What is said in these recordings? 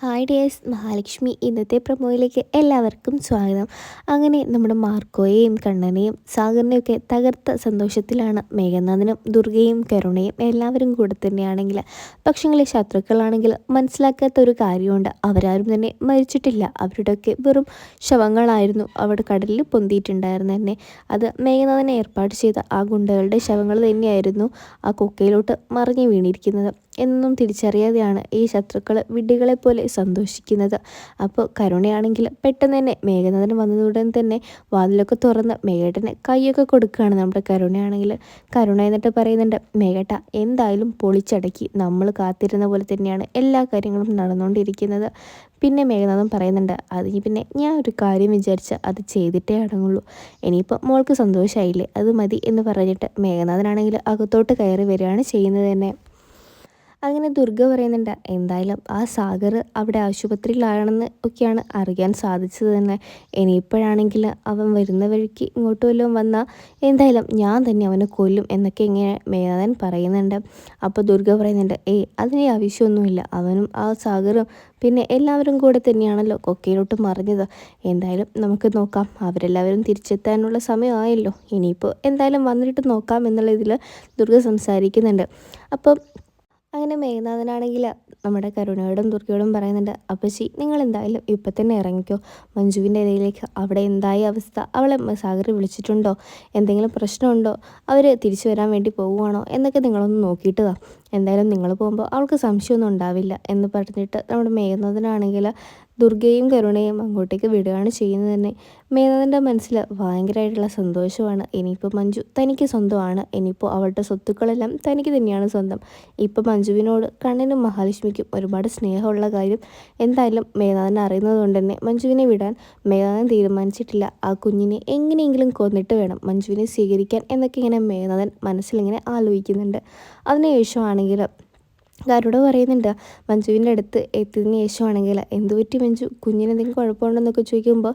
Hi dears, Mahalakshmi ഇന്നത്തെ പ്രൊമോയിലേക്ക് എല്ലാവർക്കും സ്വാഗതം. അങ്ങനെ നമ്മുടെ മാർക്കോയെയും കണ്ണനെയും സാഗറിനെയൊക്കെ തകർത്ത സന്തോഷത്തിലാണ് മേഘനാഥനും ദുർഗയും കരുണയും എല്ലാവരും കൂടെ തന്നെയാണെങ്കിൽ. പക്ഷേ ശത്രുക്കളാണെങ്കിൽ മനസ്സിലാക്കാത്ത ഒരു കാര്യമുണ്ട്. അവരാരും തന്നെ മരിച്ചിട്ടില്ല. അവരുടെയൊക്കെ വെറും ശവങ്ങളായിരുന്നു അവിടെ കടലിൽ പൊന്തിയിട്ടുണ്ടായിരുന്നു തന്നെ. അത് മേഘനാഥനെ ഏർപ്പാട് ചെയ്ത ആ ഗുണ്ടകളുടെ ശവങ്ങൾ തന്നെയായിരുന്നു ആ കൊക്കയിലോട്ട് മറിഞ്ഞു വീണിരിക്കുന്നത്. എന്നും തിരിച്ചറിയാതെയാണ് ഈ ശത്രുക്കൾ വിഡ്ഢികളെപ്പോലെ സന്തോഷിക്കുന്നത്. അപ്പോൾ കരുണയാണെങ്കിൽ പെട്ടെന്ന് തന്നെ മേഘനാഥൻ വന്നതുടൻ തന്നെ വാതിലൊക്കെ തുറന്ന് മേഘേട്ടന് കൈയൊക്കെ കൊടുക്കുകയാണ്. നമ്മുടെ കരുണയാണെങ്കിൽ എന്നിട്ട് പറയുന്നുണ്ട്, മേഘേട്ട എന്തായാലും പൊളിച്ചടക്കി, നമ്മൾ കാത്തിരുന്ന പോലെ തന്നെയാണ് എല്ലാ കാര്യങ്ങളും നടന്നുകൊണ്ടിരിക്കുന്നത്. പിന്നെ മേഘനാഥൻ പറയുന്നുണ്ട്, അതിന് പിന്നെ ഞാൻ ഒരു കാര്യം വിചാരിച്ച് അത് ചെയ്തിട്ടേ അടങ്ങുള്ളൂ. ഇനിയിപ്പോൾ മോൾക്ക് സന്തോഷമായില്ലേ, അത് മതി എന്ന് പറഞ്ഞിട്ട് മേഘനാഥനാണെങ്കിൽ അകത്തോട്ട് കയറി വരികയാണ് ചെയ്യുന്നത് തന്നെ. അങ്ങനെ ദുർഗ പറയുന്നുണ്ട്, എന്തായാലും ആ സാഗർ അവിടെ ആശുപത്രിയിലാണെന്ന് ഒക്കെയാണ് അറിയാൻ സാധിച്ചത് തന്നെ. ഇനിയിപ്പോഴാണെങ്കിൽ അവൻ വരുന്ന വഴിക്ക് ഇങ്ങോട്ട് വല്ലതും വന്നാൽ എന്തായാലും ഞാൻ തന്നെ അവനെ കൊല്ലും എന്നൊക്കെ ഇങ്ങനെ മേധാൻ പറയുന്നുണ്ട്. അപ്പോൾ ദുർഗ പറയുന്നുണ്ട്, അതിന് ആവശ്യമൊന്നുമില്ല. അവനും ആ സാഗറും പിന്നെ എല്ലാവരും കൂടെ തന്നെയാണല്ലോ കൊക്കയിലോട്ട് മറിഞ്ഞത്. എന്തായാലും നമുക്ക് നോക്കാം, അവരെല്ലാവരും തിരിച്ചെത്താനുള്ള സമയമായല്ലോ. ഇനിയിപ്പോൾ എന്തായാലും വന്നിട്ട് നോക്കാം എന്നുള്ള ഇതിൽ ദുർഗ സംസാരിക്കുന്നുണ്ട്. അപ്പം അങ്ങനെ മേഘനാഥനാണെങ്കിൽ നമ്മുടെ കരുണയോടും ദുർഗയോടും പറയുന്നുണ്ട്, അപ്പച്ചി നിങ്ങൾ എന്തായാലും ഇപ്പം തന്നെ ഇറങ്ങിക്കോ മഞ്ജുവിൻ്റെ ഇടയിലേക്ക്. അവിടെ എന്തായ അവസ്ഥ, അവളെ സാഗർ വിളിച്ചിട്ടുണ്ടോ, എന്തെങ്കിലും പ്രശ്നമുണ്ടോ, അവർ തിരിച്ചു വരാൻ വേണ്ടി പോവുകയാണോ എന്നൊക്കെ നിങ്ങളൊന്ന് നോക്കിയിട്ട് വാ. എന്തായാലും നിങ്ങൾ പോകുമ്പോൾ അവൾക്ക് സംശയമൊന്നും ഉണ്ടാവില്ല എന്ന് പറഞ്ഞിട്ട് നമ്മുടെ മേഘനാഥനാണെങ്കിൽ ദുർഗയും കരുണയും അങ്ങോട്ടേക്ക് വിടുകയാണ് ചെയ്യുന്നത് തന്നെ. മേഘനാഥൻ്റെ മനസ്സിൽ ഭയങ്കരമായിട്ടുള്ള സന്തോഷമാണ്. ഇനിയിപ്പോൾ മഞ്ജു തനിക്ക് സ്വന്തമാണ്. ഇനിയിപ്പോൾ അവളുടെ സ്വത്തുക്കളെല്ലാം തനിക്ക് തന്നെയാണ് സ്വന്തം. ഇപ്പം മഞ്ജുവിനോട് കണ്ണനും മഹാലക്ഷ്മിക്കും ഒരുപാട് സ്നേഹമുള്ള കാര്യം എന്തായാലും മേഘനാഥൻ അറിയുന്നത് കൊണ്ട് തന്നെ മഞ്ജുവിനെ വിടാൻ മേഘനാഥൻ തീരുമാനിച്ചിട്ടില്ല. ആ കുഞ്ഞിനെ എങ്ങനെയെങ്കിലും കൊന്നിട്ട് വേണം മഞ്ജുവിനെ സ്വീകരിക്കാൻ എന്നൊക്കെ ഇങ്ങനെ മേഘനാഥൻ മനസ്സിലിങ്ങനെ ആലോചിക്കുന്നുണ്ട്. അതിനുശേഷമാണെങ്കിൽ ഗരുഡ പറയുന്നുണ്ട്, മഞ്ജുവിൻ്റെ അടുത്ത് എത്തിയതിന് ശേഷമാണെങ്കിൽ എന്ത് പറ്റി മഞ്ജു, കുഞ്ഞിന് എന്തെങ്കിലും കുഴപ്പമുണ്ടെന്നൊക്കെ ചോദിക്കുമ്പോൾ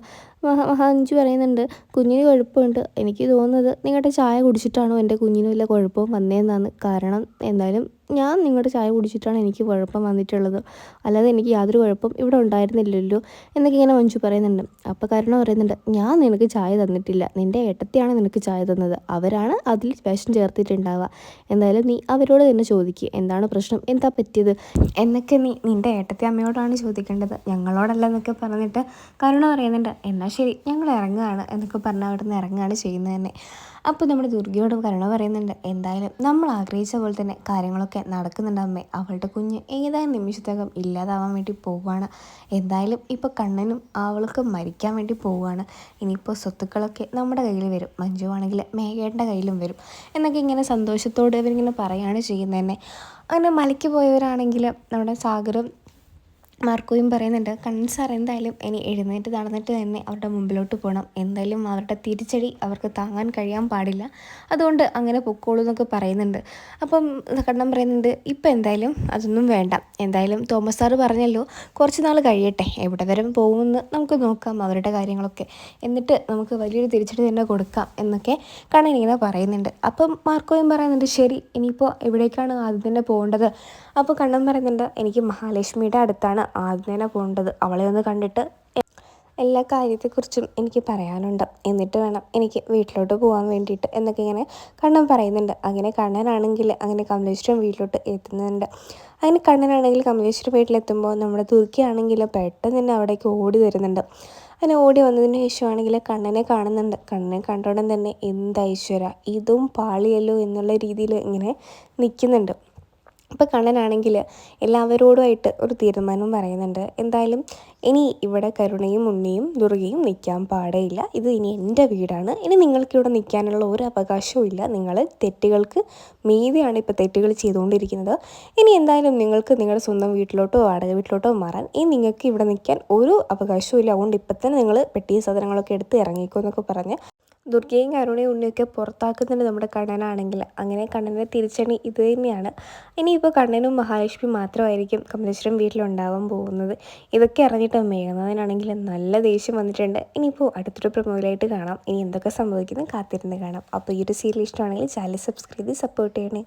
മഞ്ജു പറയുന്നുണ്ട്, കുഞ്ഞിന് കുഴപ്പമുണ്ട്. എനിക്ക് തോന്നുന്നത് നിങ്ങളുടെ ചായ കുടിച്ചിട്ടാണോ എൻ്റെ കുഞ്ഞിന് വല്ല കുഴപ്പവും വന്നതെന്നാണ്. കാരണം എന്തായാലും ഞാൻ നിങ്ങളുടെ ചായ കുടിച്ചിട്ടാണ് എനിക്ക് കുഴപ്പം വന്നിട്ടുള്ളത്, അല്ലാതെ എനിക്ക് യാതൊരു കുഴപ്പം ഇവിടെ ഉണ്ടായിരുന്നില്ലല്ലോ എന്നൊക്കെ ഇങ്ങനെ മഞ്ജു പറയുന്നുണ്ട്. അപ്പോൾ കരുണ പറയുന്നുണ്ട്, ഞാൻ നിനക്ക് ചായ തന്നിട്ടില്ല, നിൻ്റെ ഏട്ടത്തിയാണ് നിനക്ക് ചായ തന്നത്. അവരാണ് അതിൽ വിഷം ചേർത്തിട്ടുണ്ടാവുക. എന്തായാലും നീ അവരോട് തന്നെ ചോദിക്കുക, എന്താണ് പ്രശ്നം, എന്താ പറ്റിയത് എന്നൊക്കെ നീ നിൻ്റെ ഏട്ടത്തി അമ്മയോടാണ് ചോദിക്കേണ്ടത്, ഞങ്ങളോടല്ല എന്നൊക്കെ പറഞ്ഞിട്ട് കരുണ പറയുന്നുണ്ട്. എന്നാൽ ശരി, ഞങ്ങൾ ഇറങ്ങുകയാണ് എന്നൊക്കെ പറഞ്ഞാൽ അവിടെ നിന്ന് ഇറങ്ങുകയാണ് ചെയ്യുന്നത് തന്നെ. അപ്പോൾ നമ്മുടെ ദുർഗയോടും കരുണ പറയുന്നുണ്ട്, എന്തായാലും നമ്മൾ ആഗ്രഹിച്ച പോലെ തന്നെ കാര്യങ്ങളൊക്കെ നടക്കുന്നുണ്ട് അമ്മേ. അവളുടെ കുഞ്ഞ് ഏതാനും നിമിഷത്തകം ഇല്ലാതാവാൻ വേണ്ടി പോവുകയാണ്. എന്തായാലും ഇപ്പോൾ കണ്ണനും അവൾക്ക് മരിക്കാൻ വേണ്ടി പോവുകയാണ്. ഇനിയിപ്പോൾ സ്വത്തുക്കളൊക്കെ നമ്മുടെ കയ്യിൽ വരും, മഞ്ജു ആണെങ്കിൽ മേഘേട്ടൻ്റെ കയ്യിലും വരും എന്നൊക്കെ ഇങ്ങനെ സന്തോഷത്തോടെ അവരിങ്ങനെ പറയുകയാണ് ചെയ്യുന്നത് തന്നെ. അങ്ങനെ മലയ്ക്ക് പോയവരാണെങ്കിൽ നമ്മുടെ സാഗറും മാർക്കോയും പറയുന്നുണ്ട്, കണ്ണൻ സാർ എന്തായാലും ഇനി എഴുന്നേറ്റ് നടന്നിട്ട് തന്നെ അവരുടെ മുമ്പിലോട്ട് പോകണം. എന്തായാലും അവരുടെ തിരിച്ചടി അവർക്ക് താങ്ങാൻ കഴിയാൻ പാടില്ല, അതുകൊണ്ട് അങ്ങനെ പൊക്കോളൂ എന്നൊക്കെ പറയുന്നുണ്ട്. അപ്പം കണ്ണൻ പറയുന്നുണ്ട്, ഇപ്പം എന്തായാലും അതൊന്നും വേണ്ട. എന്തായാലും തോമസ് സാറ് പറഞ്ഞല്ലോ, കുറച്ച് നാൾ കഴിയട്ടെ, എവിടെ വരെ പോകുമെന്ന് നമുക്ക് നോക്കാം അവരുടെ കാര്യങ്ങളൊക്കെ, എന്നിട്ട് നമുക്ക് വലിയൊരു തിരിച്ചടി തന്നെ കൊടുക്കാം എന്നൊക്കെ കണ്ണൻ ഇങ്ങനെ പറയുന്നുണ്ട്. അപ്പം മാർക്കോയും പറയുന്നുണ്ട്, ശരി ഇനിയിപ്പോൾ എവിടേക്കാണ് ആദ്യം തന്നെ പോകേണ്ടത്. അപ്പോൾ കണ്ണൻ പറയുന്നുണ്ട്, എനിക്ക് മഹാലക്ഷ്മിയുടെ അടുത്താണ് ആദ്യം തന്നെ പോകേണ്ടത്. അവളെ ഒന്ന് കണ്ടിട്ട് എല്ലാ കാര്യത്തെക്കുറിച്ചും എനിക്ക് പറയാനുണ്ട്, എന്നിട്ട് വേണം എനിക്ക് വീട്ടിലോട്ട് പോകാൻ വേണ്ടിയിട്ട് എന്നൊക്കെ ഇങ്ങനെ കണ്ണൻ പറയുന്നുണ്ട്. അങ്ങനെ കണ്ണനാണെങ്കിൽ അങ്ങനെ കമലേശ്വരം വീട്ടിലോട്ട് എത്തുന്നുണ്ട്. അങ്ങനെ കണ്ണനാണെങ്കിൽ കമലേശ്വരം വീട്ടിലെത്തുമ്പോൾ നമ്മുടെ തുർക്കിയാണെങ്കിൽ പെട്ടെന്ന് തന്നെ അവിടേക്ക് ഓടി വരുന്നുണ്ട്. അങ്ങനെ ഓടി വന്നതിന് ശേഷമാണെങ്കിൽ കണ്ണനെ കാണുന്നുണ്ട്. കണ്ണനെ കണ്ടോടൻ തന്നെ എന്താ ഈശ്വര, ഇതും പാളിയല്ലോ എന്നുള്ള രീതിയിൽ ഇങ്ങനെ നിൽക്കുന്നുണ്ട്. അപ്പോൾ കണ്ണനാണെങ്കിൽ എല്ലാവരോടുമായിട്ട് ഒരു തീരുമാനം പറയുന്നുണ്ട്, എന്തായാലും ഇനി ഇവിടെ കരുണയും ഉണ്ണിയും ദുർഗയും നിൽക്കാൻ പാടേയില്ല. ഇത് ഇനി എൻ്റെ വീടാണ്. ഇനി നിങ്ങൾക്കിവിടെ നിൽക്കാനുള്ള ഒരു അവകാശവും ഇല്ല. നിങ്ങൾ തെറ്റുകൾക്ക് മീതെയാണ് ഇപ്പോൾ തെറ്റുകൾ ചെയ്തുകൊണ്ടിരിക്കുന്നത്. ഇനി എന്തായാലും നിങ്ങൾക്ക് നിങ്ങളുടെ സ്വന്തം വീട്ടിലോട്ടോ വാടക വീട്ടിലോട്ടോ മാറാൻ ഇനി നിങ്ങൾക്ക് ഇവിടെ നിൽക്കാൻ ഒരു അവകാശവും ഇല്ല. അതുകൊണ്ട് ഇപ്പം തന്നെ നിങ്ങൾ പെട്ടിയ സാധനങ്ങളൊക്കെ എടുത്ത് ഇറങ്ങിക്കോ എന്നൊക്കെ പറഞ്ഞ് ദുർഗയും കരുണയും ഉണ്ണിയൊക്കെ പുറത്താക്കുന്നുണ്ട് നമ്മുടെ കണ്ണനാണെങ്കിൽ. അങ്ങനെ കണ്ണൻ്റെ തിരിച്ചടി ഇത് തന്നെയാണ്. ഇനിയിപ്പോൾ കണ്ണനും മഹാലക്ഷ്മി മാത്രമായിരിക്കും കമലേശ്വരം വീട്ടിലുണ്ടാവാൻ പോകുന്നത്. ഇതൊക്കെ അറിഞ്ഞിട്ട് മേഘനാഥനാണെങ്കിൽ നല്ല ദേഷ്യം വന്നിട്ടുണ്ട്. ഇനിയിപ്പോൾ അടുത്തൊരു പ്രൊമോയിലായിട്ട് കാണാം. ഇനി എന്തൊക്കെ സംഭവിക്കുന്നു കാത്തിരുന്ന് കാണാം. അപ്പോൾ ഈ ഒരു സീരിയൽ ഇഷ്ടമാണെങ്കിൽ ചാനൽ സബ്സ്ക്രൈബ് ചെയ്ത് സപ്പോർട്ട് ചെയ്യണേ.